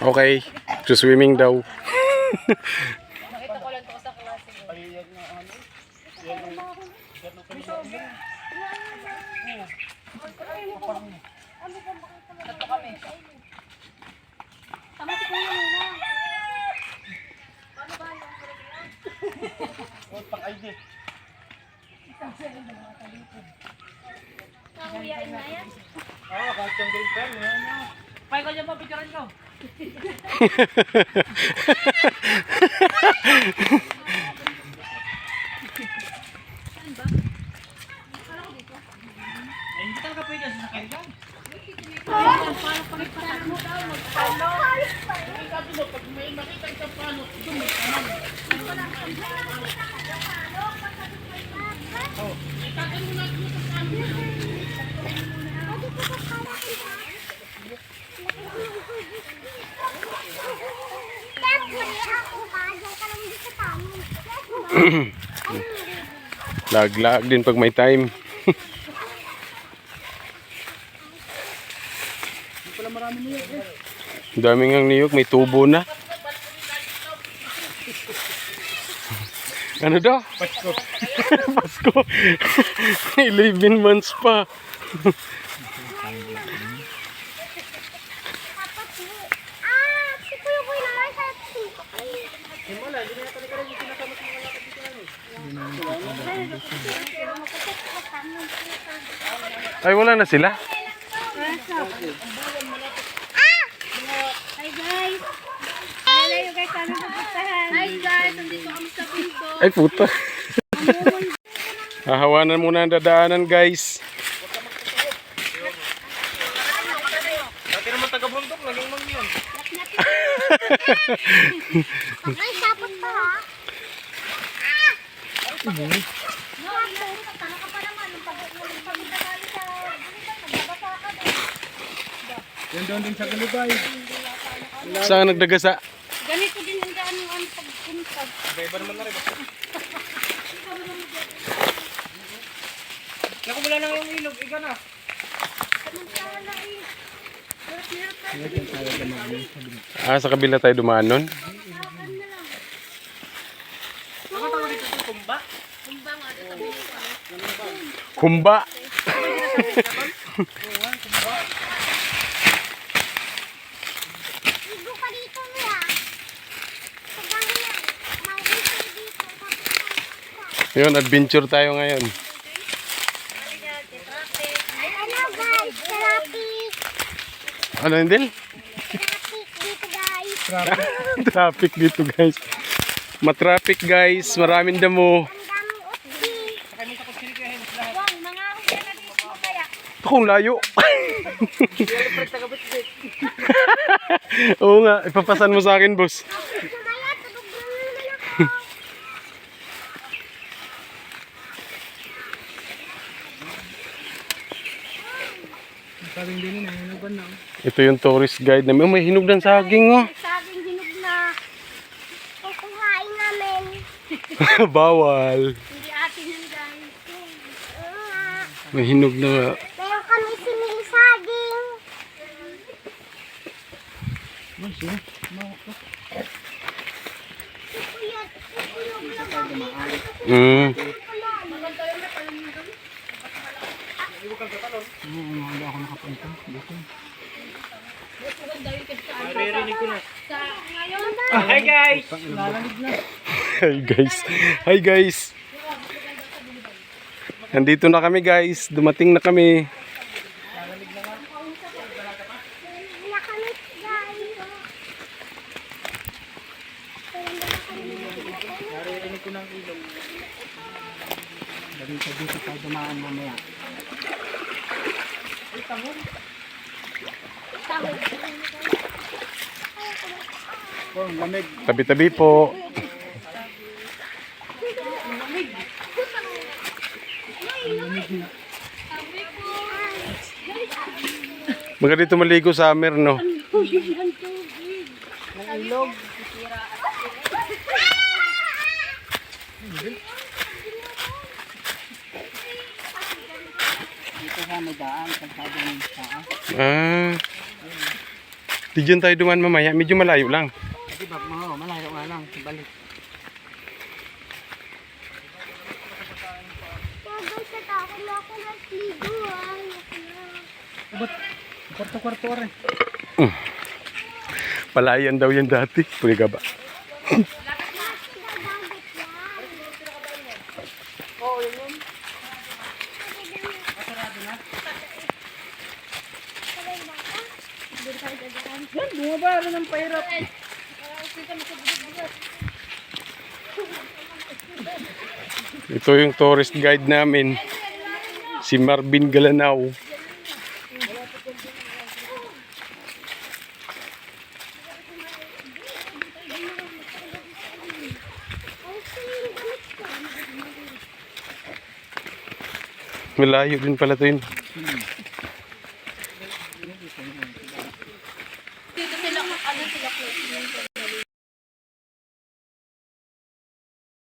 Okay, swimming daw. Nakita ko lang to sa klase. Ito kami. Tama si Kuya muna. Paano ba yung Pang-ID. Nahuyain na yan? Oo, kahit yung green pen. Pay ko dyan pa, picturean ko. Saan ba? Akala ko dito. Hindi talaga pwede sa sakyan ka. Paano pagpapatan mo daw? Magpano? Sabi mo, pag may makita isang pano, ito may kanan. Lag-lag din pag may time. Daming ang niyog, may tubo na. Ano daw? Pasko. Pasko. 11 months pa. Ay, wala na sila. Hi guys! Malayo guys, kami pupuntahan. Hi guys, nandito kami sa pinto. Ay, puta. Hahawanan muna ang dadaanan, guys. Dati naman taga-bundok, naging mang yun. Ay, dapat pa ha? No, tama ka pa naman. Pag nagtagali sa nagbabasa ka din. Yan doon din sa Galibay. Saan nagdagasa? Ganito din ang daan yung pagpunta. Iba naman na rin. Naku, wala lang yung ilog. Iga na. Samantala eh. Sa kabila tayo dumaan nun. Ano tawag dito sa Kumba? Kumba nga, tatabi mo pa. Kumba. Igo ka dito niya. Sagang niya. Mauwi ka dito. Yun, adventure tayo ngayon. Ano guys? Traffic. Ano hindi? Traffic dito guys. Traffic dito, guys. Matraffic, guys. Maraming damo. Ang daming utbi. Wang, mga hukya na dito mo kaya. Akong layo. Oo nga, ipapasan mo sa akin, boss. Sumaya, tulog na naman ako. Sabing din na, hinugan na. Ito yung tourist guide namin. Oh, may hinog ng saging, oh. Saging hinog na. Kukuhain namin. Bawal. Hindi atin yan guys. Oo nga. May hinog na nga. Meron kami sinili saging. Mm. Maririnig ko na. Ngayon na. Hi guys! Lalamig na. Hi, guys. Hi, guys. Nandito na kami, guys. Dumating na kami. Nakamit guys. Naririnig ko ng ilog. Dito tayo dumaan mamaya. Oh, lamig. Tabi-tabi po. Mga dito maligo summer, no? Ilog. Dito sa may daan, kalsada ng taas. Ah. Di dyan tayo duman mamaya. Medyo malayo lang. Di ba, malayo nga lang. Balik. Kaya guys, natakot na ako ng ligo ah. Abot, kwarto-kwarto rin. Palayan daw yan dati. Puliga ba? Oo, yun. Yan, bumaba rin ng pahirap. Ito yung tourist guide namin. Si Marvin Galanao. Malayo din pala ito yun. Dito sila, ano sila close.